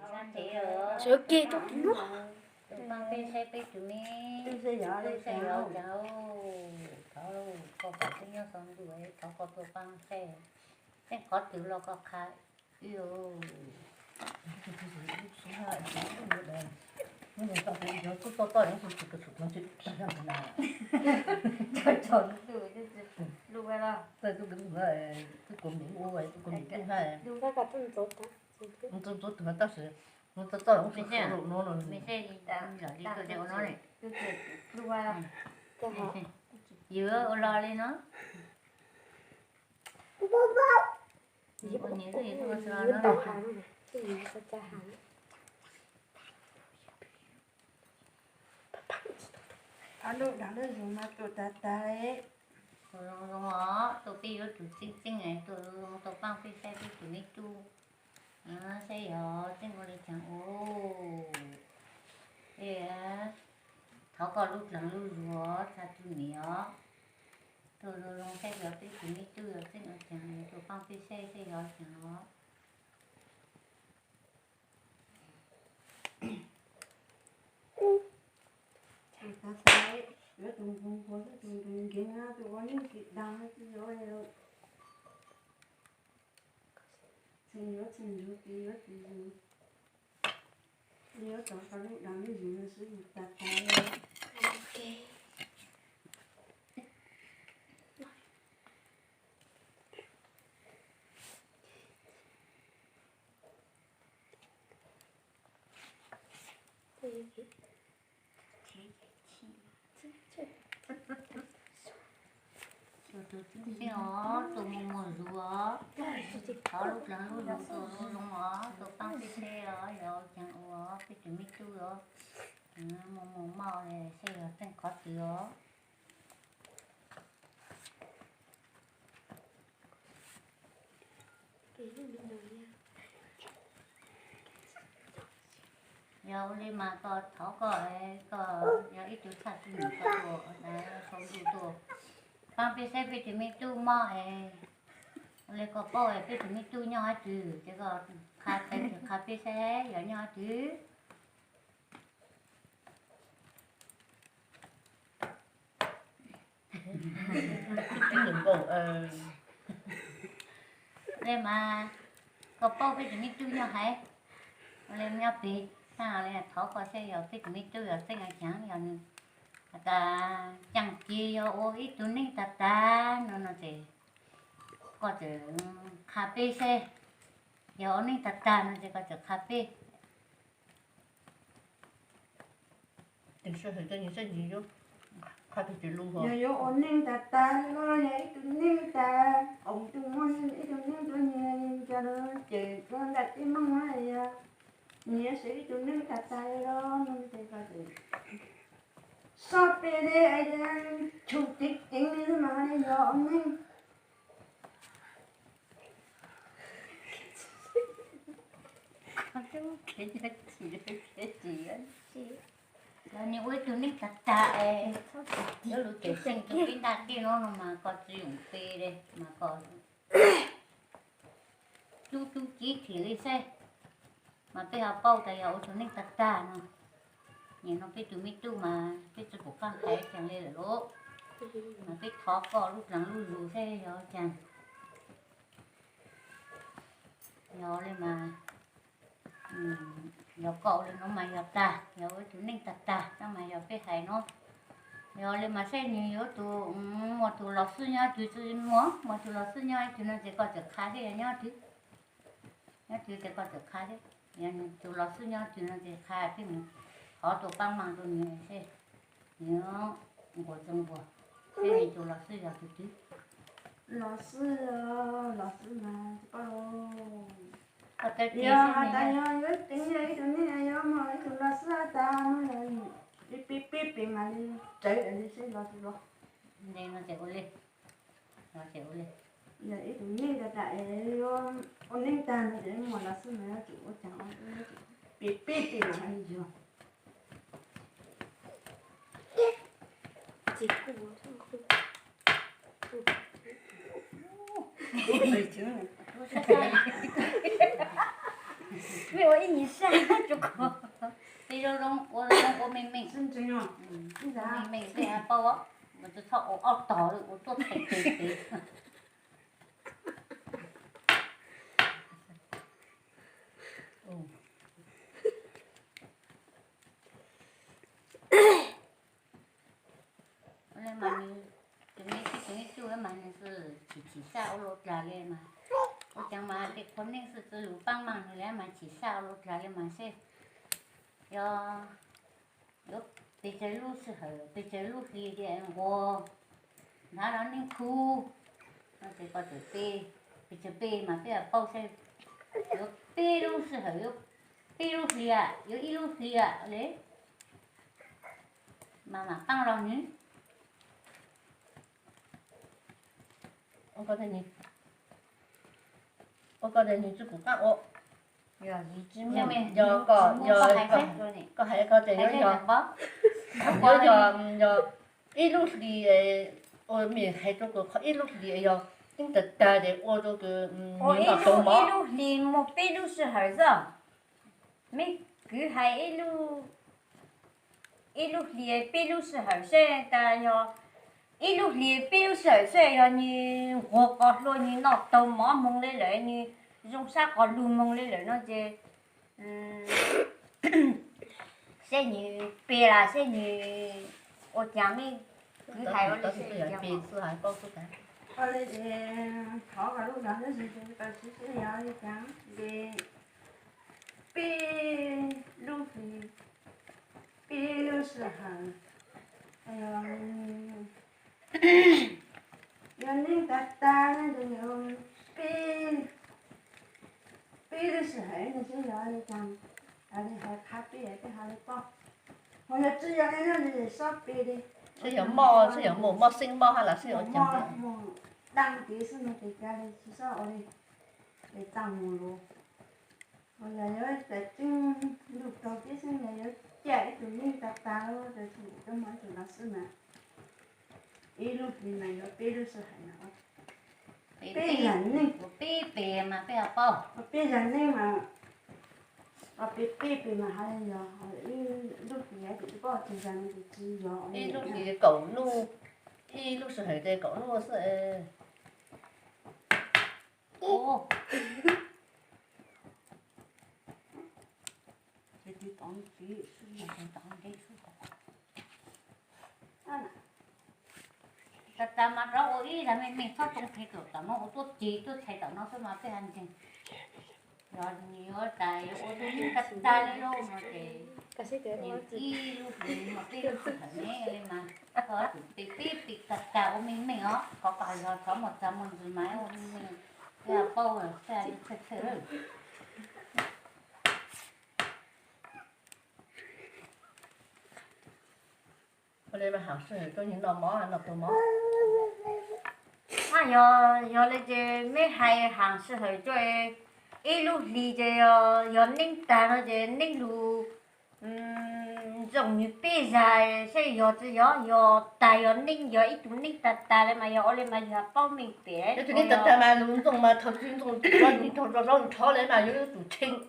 Sao thế rồi? Sợ kia tôi tính lúc. Tụi con phê xe phê tụi mi. Tôi sẽ dọn Tôi đi sẽ cháu. dọn cháu. Cháu có phải cái nhau xong rồi cháu có tụi con xe. Thế có tiểu lo có khai. Yêu. Nhưng mà tao cũng nhớ cứ to đến cái sụt nó chứ chẳng làm thế nào. Trời từ lúc ấy là Tôi cứ đứng lại cứ cùng những ô vậy cùng những cái hai. Đúng ra cả tôi tốt đó. Tôi thì mà tao sẽ nó to nó mình sụt xe nó rồi. mình xe đi giờ đi cơ đeo nó này lúc ấy là Cho họ. giữa ô lo lên nó có những cái gì thôi sao Nó tàu nó hàng này. Cái gì sao cha hàng. Alo đã được rồi mà tôi ta tay. rồi đó tụi pi nó tụi xinh này tụi băng phi xe phi tụi mi tu xe nhỏ xe ngồi đi chẳng ô thế tháo có lúc lắng lúc rúa cha tụi nhỏ tụi long xe nhỏ phi tụi mi tu xe ngồi chẳng tụi băng phi xe nhỏ chẳng nó Ta tay. Tôi cũng có tôi kia tôi có những cái đau cái rồi rồi. Xin nhớ kia nhớ cháu có lúc đang đi dùng sử dụng ta tay. Ok. tụi xe nhỏ tụi mù rúa có lúc lắng lúc rúa tụi long ó tụi băng phi xe rồi chẳng ô phi tụi mi tu rồi mù mò này xe nhỏ tên có gì đó giờ đi mà có tháo có giờ ít chút thật thì có đồ này không đủ đồ băng phi xe phi tụi mi tu mò lấy có bao phi tụi mi tu nhau chứ chứ có cà phê xe giờ nhau chứ Đừng có lên mà có bao phi tụi mi tu nhau hay lên nhau phi sao lên tháo có xe giờ phi tụi mi tu giờ xe ngày chẳng giờ nữa ta chẳng chi ô ít tụi ninh ta nó thì có thể cà phê xe giờ ninh ta nó thì có thể cà phê đừng sợ hơi cho những cái gì đó. Khai thì luôn hả? Yo ổn định ta nó nhảy tụi ninh ta ông tụi mong ít tụi ninh tụi nhảy cho nó chỉ con đặt cái mong này nhớ sĩ tụi ninh ta đó nên thì có thể sao bây giờ ai chủ tịch chính như mà này yo ổn định không cái gì á là những cái tụi ninh ta nó lúc trước sinh tụi cái ta kia nó mà có dùng phê đây mà có chú chỉ đi xe mà bây giờ bao tài ở tụi ninh ta nó nhìn nó biết tụi mi tu mà biết tụi của con thấy chẳng lên là lỗ mà biết khó có lúc lắng lúc rủ xe rồi chẳng nhỏ lên mà nhỏ cậu lên nó mày nhỏ ta nhỏ với tụi ninh ta nó mày nhỏ biết hay nó nhỏ lên mà xe nhiều tụi một tụi lọt sư nhau tụi mua một tụi lọt sư nhau tụi nó sẽ có được khá đấy nhau chứ nhau tụi sẽ có được khá đấy nhưng tụi lọt sư nhau tụi nó sẽ khá chứ họ tụi băng mang tụi nhiều xe nhớ của dân của xe này tụi lọt sư giờ tụi chứ lọ sư mà có tới tí yo xe ta này yo biết tính đấy tụi ninh yo mà tụi lọ sư ta nó là pip mà đi chạy đi xe lọ sư lọ đây nó sẽ lên nó sẽ lên giờ ít tụi ninh ta tại yo ổn định ta nó để mà lọ sư mà chủ chẳng pip thì mà đi chưa Chỉ của không không. Ôi chứ. 没有印象，这个。比如讲我妹妹，真正哦，嗯，你咋我妹？妹被俺抱我，我就操我熬倒了，我做太对。哦。我来嘛你，这就我嘛你是起啥我家里嘛，我讲嘛这肯定是只有帮忙的来嘛起啥我家里嘛是，要别在路时候，别在路里的我，拿让你哭，那这个就背，别就背嘛，别抱在，有背路时候有背路里啊，有一路里啊嘞，妈妈帮了你。我覺得你只顧得我，有一只下面有個海參做呢，個係個就海參有兩包，有一路里誒，我咪係嗰個一路里有丁特大的我嗰個我一牛角豆毛，路里冇背路是孩子，没佢係一路里背路是孩子，但要一路里背路是孩子要你我個路你拿豆毛蒙嚟嚟你用啥個路蒙嚟嚟那就些你背啦些你我講咩佢係我哋都是這樣講變是係包出嚟。我那个考个路上的时候，到时是要一讲的，别路费，别路时候，哎呀，要恁大大那就要别的时候那就要一讲，还卡别的还得包，我要只要那样子少别的。是有毛星毛係啦，是有咁嘅。當地是那個家裡，至少我哋嚟當門路，我又有在種綠豆啲先又有加一種綠豆大咯，就是都買咗那是嘛，一路裡面有別的是很難，別人呢，我背嘛，不要包，我別人呢嘛，我別嘛還有，一路裡面就包就人就只有，一路里狗路，一路是係嘅狗路是哦，這啲當主是那個當地是個，啊。mà rau ổi là mình phát trong thay đổi tao nó tốt chỉ tốt thay đổi nó thôi mà phải hành trình rồi nhiều tài ô tô đi cắt ta lên luôn mà thì cái gì đấy nhiều chi lúc mình mà cái lúc phải nghe lên mà có bị cắt ta ô mình ó có phải rồi có 100 một rồi máy ô mình là bao rồi phải thật sự我哋咪行出去，當然落毛啊，落到毛。有那些没还行是很多，一路离着要拧单那些拧路，种鱼背上，些要子要大要拧要一度拧大大的嘛，要我哋嘛要包明白。有啲特特嘛，亂種嘛，頭先種攞你頭炒嚟嘛，有度清，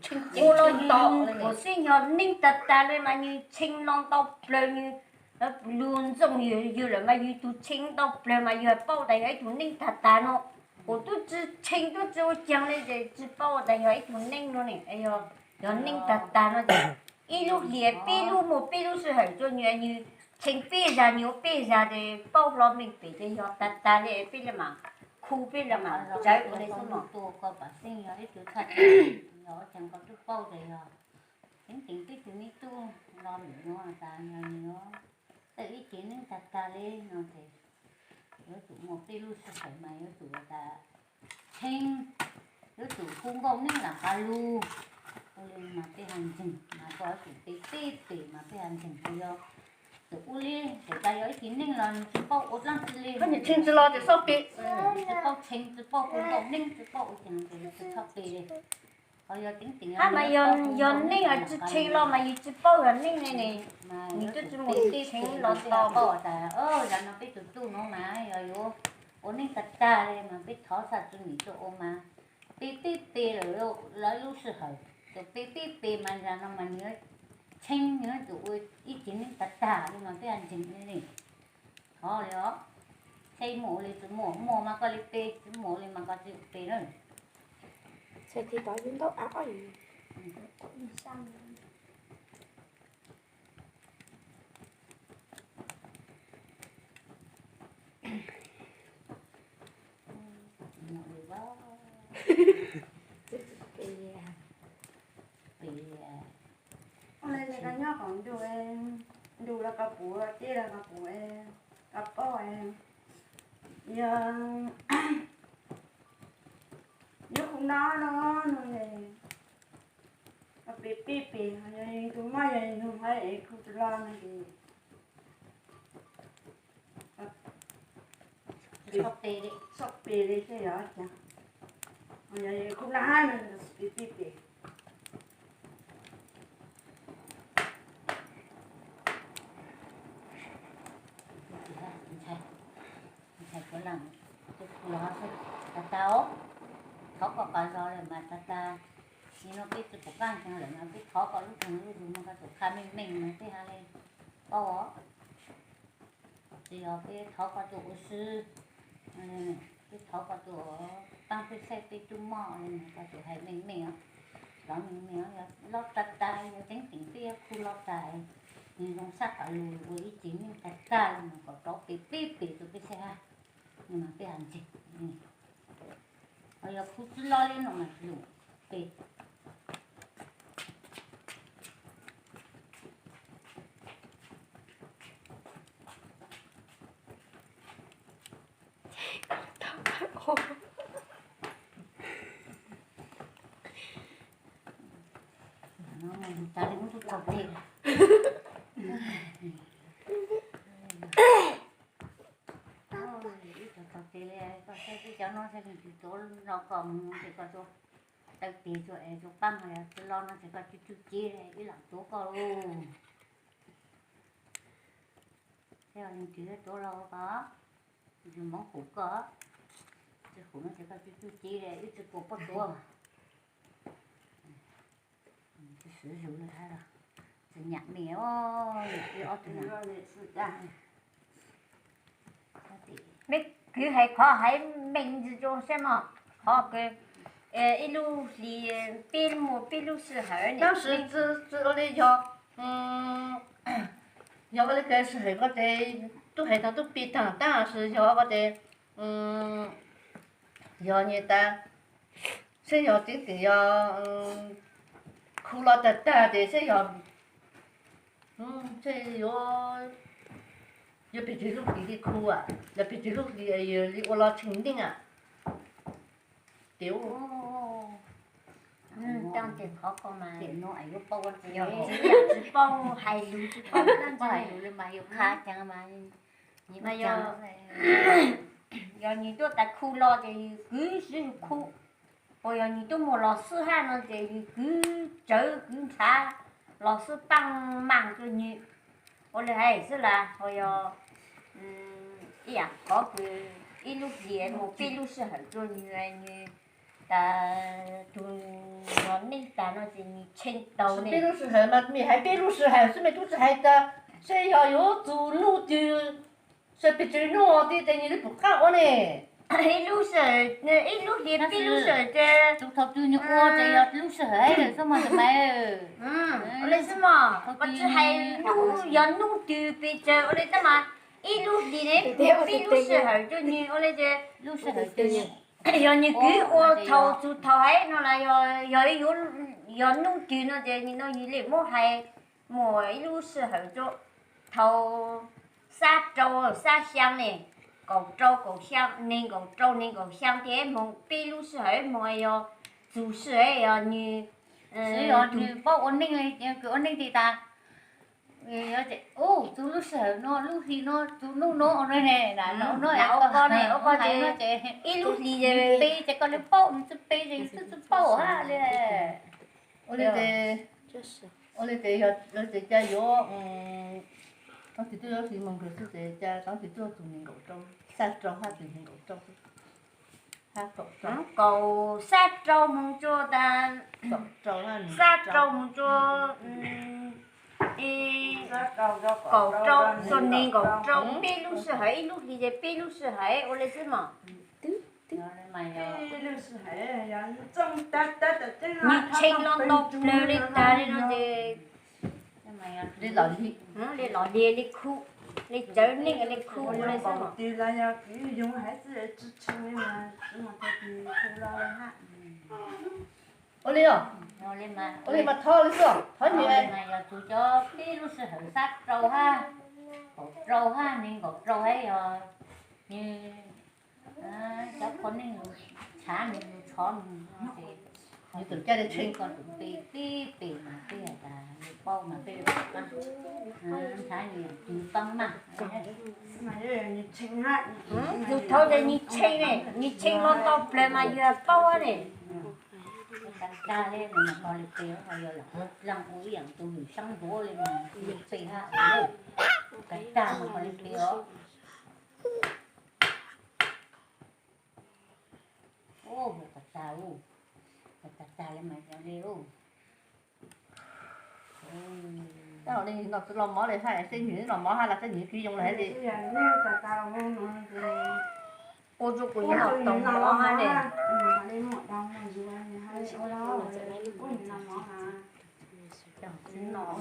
清我清到我是要拧大大的嘛，你清浪到不了你。亂種有人嘛，有度清到不了嘛，有包的有一度拧大大咯。我都只清都只有講咧，就只包的有一度拧咯呢，哎呦，要拧大大咯就。一路連背路冇背路是很重要，你清背上有背上的包了明白的要大大的背了嘛，苦背了嘛，在我的什麼？多個把聲有啲叫出，有陣個都包地啊，整整啲條呢都攞唔到啊，但係有。tự ý kiến nên đặt cà lên nó thì yếu tố một cái lưu sức khỏe mà yếu tố là thanh yếu tố không có nên là cà lu lên mà cái hành trình mà có cái tê mà cái hành trình thì do tụ lên để ta yếu kiến nên là chỉ bao ốt lăng lên cái gì清之咯，就收別。chỉ bao thanh chỉ bao không có nên chỉ bao chẳng thì sắp về他们要拧啊，只清了嘛，有只包要拧的呢。你都只冇清了到。但人哋俾做都攞嘛，又有我呢特家咧嘛，俾妥實做你做嘛， bé rồi lấy lúc sự hở từ bé mà ra nó mà nhớ chênh nhớ tụi ít chín nên tạt nhưng mà cái ăn chỉnh này thôi đó xây mổ lên từ mổ mà có lên bé từ mổ lên mà có chịu bé rồi Sẽ thì có những tóc áo gì. Hôm nay cái nhóc còn đu là cặp bùa chỉ là cặp bùa cặp bò giờ giờ không đó nó này cặp bì này tụi mai này không phải không tụi lo này thì sắp bì đi chứ đó chẳng giờ không là hai mình bì thầy có lần nó sẽ tao khó có cái rồi mà ta nhưng nó biết từ căng chẳng lẽ nó biết khó có lúc thằng lúc nó có tụi khai mình nó thấy hay lên có thì ở cái khó có tụi sư cái khó có tụi tăng cái xe cái trung mò nên có tụi hay mình đó mình lót tay tránh tỉnh kia khu lót tay nhưng không sát cả lùi với chính nhưng tay mà có đó cái tụi cái xe nhưng mà cái hành trình bây giờ khu lo lên nó mà dùng cái nó mình ta đi muốn thuộc thì có cái cháu nó sẽ bị chỗ nó còn thì có chỗ đặc biệt chỗ ấy chỗ băng này chỗ lo nó sẽ có chút chia này cái làm chỗ có luôn theo những chữ chỗ lo có dùng món củ có cái củ nó sẽ có chút chia này ít chỗ có chỗ cái sử dụng là hay rồi sự nhặt méo cái ót từ nào mấy cứ hay khó hay mình cho xem mà khó cái一路里边路是很当时我哋要我哋个是系我哋都系当都别当，当时要我哋要你的，是要顶顶要苦了的的，是要这要别的路里的苦啊，要别的路里要我老清定啊，对哦。đang tiền khó có mà tiền nó ấy bao con giờ tiền chỉ bao hay lưu chỉ bao không phải rồi mà yêu khá chẳng mà nhưng mà mà giờ giờ giờ như tôi tại khu lo thì cứ sử khu bây giờ như tôi một lò sư ha nó thì cứ chở cứ xa lò sư băng mang cho như bây giờ hay là bây giờ có cái ít lúc gì một ít lúc sư hẳn cho như ta tụi nó nên ta nó chỉ trên đầu này 秘鲁是海嘛，没海秘鲁是海，是没都是海的，是要有走路的，是别走路的，等你都不看我呢。ít lúc gì ít lúc sợ chứ tụi thầu tụi nhục ô thì giờ lúc sợ ấy rồi sao mà tụi mày lấy sao mà bắt chứ hay giờ nu từ bây giờ lấy sao mà ít lúc gì đấy ít lúc sợ cho như lấy chứ lúc sợ tụi nhục giờ như cứ ô thầu ấy nó là giờ nu từ nó thì nó như là mua hay mua ít lúc sợ cho thầu xa trâu xa xiang này cầu xiang nên cầu xiang thế một ít lúc sợ mua giờ chủ sợ như sử dụng thì bao ổn định này cứ ổn định thì ta tụi lúc sợ nó lúc thì nó tụi nó rồi này là nó có hay nó gì chỉ ít lúc gì bây chỉ còn lấy bao mình bây giờ cứ bao ha lên 我哋哋，我哋哋有哋家有當時都有時問佢是哋家，當時都有做年糕粥，山莊下做年糕粥。他走着， cầu sát trâu mong cho ta 走着那你 sát trâu mong cho đi cầu trâu xuân đi cầu trâu biết lúc sự hãy lúc thì để biết lúc sự hãy ô lên xem mà nhớ lên mà giờ như chênh lon đọc lơ lên ta đi nó thì lên mà giờ đi lò đi lên lò đi lên khu lên trở nên lên khu ô lên xem mà 对了呀，给用孩子来支撑的嘛，什么他的后来哈。 ô đi à nhớ lên mà ô đi mà thò đi chưa thò Thôi gì này vậy giờ tụi cho cái lúc sẽ hở sát trâu ha cột trâu ha nên cột trâu ấy rồi như cháu con nên chả nên chó mình thì你等家里 trên 吹 con tụi pi mà pi là bao mà pi mà chả nhiều tụi tăng mà mà như chênh ha. dù thôi thì như chênh lon đọc lơ mà giờ bao này cái ta lên mà con lịch tiêu rồi giờ là lăng úi dạng tụi mình sống bố lên mà pi ha cái ta mà con lịch tiêu ô cái ta ô cái ta lên mà giờ đi ô cái nào đi nó lò mỏ này hay là sinh nhuyễn lò mỏ hay là sinh nhuyễn chỉ dùng lại đi Bây giờ nếu ta ta không thì ô chú của nhà học tổng đó ha này đi một đồng mà dù anh hai chỗ đó cũng nằm ở hà. chính nó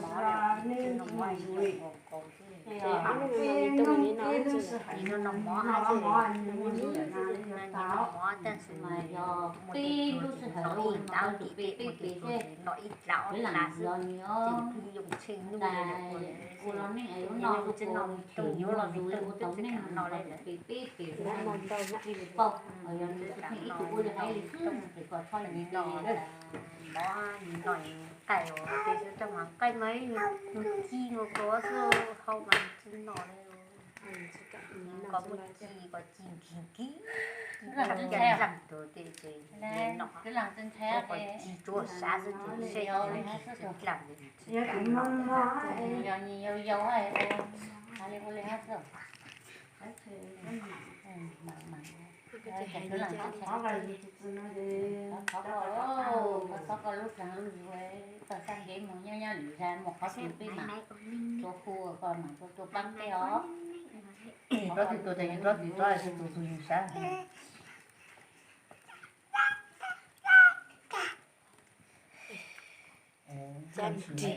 Nên cũng ngoài rồi. Thì ăn cái này tôi nghĩ nó chứ. thì nó nằm mỏ Nó ha chứ mỏ anh muốn gì là nó tao. mỏ tên sự mà mà giờ pi lúc sẽ hở nó ui ít tao tao tụi thì pi pi pi chứ nó ít lão cái là là sự giờ nhớ thì dùng chênh luôn tại cô nó nên ấy nó lúc cô tự nhớ là dù cô tống nên nó lại pi pi pi Nó mòn đầu nhá. bông ở giờ nghĩ tụi cô được hay thì còn thôi là nhìn nó đó mỏ nói cày thì sẽ trong mà cày mấy nó chi nó có số không mà chân nó có một chi có chi ký là là chân chân theo răng rồi thì nó cái làng chân theo có thì chi chúa xã sẽ chủ xe làm Giờ cũng mong mỏ ấy. giờ nhiều dấu hay hay lên cô lên hát rồi mà cái làng chân Có theo cái gì thì nó đi. có có lúc rằng lúc rồi có sang ghế một nhau lử ra một khó chịu với mà cho khu còn mà cho băng cái đó đó thì tôi thấy đó thì tôi dùng sáng Chán chị.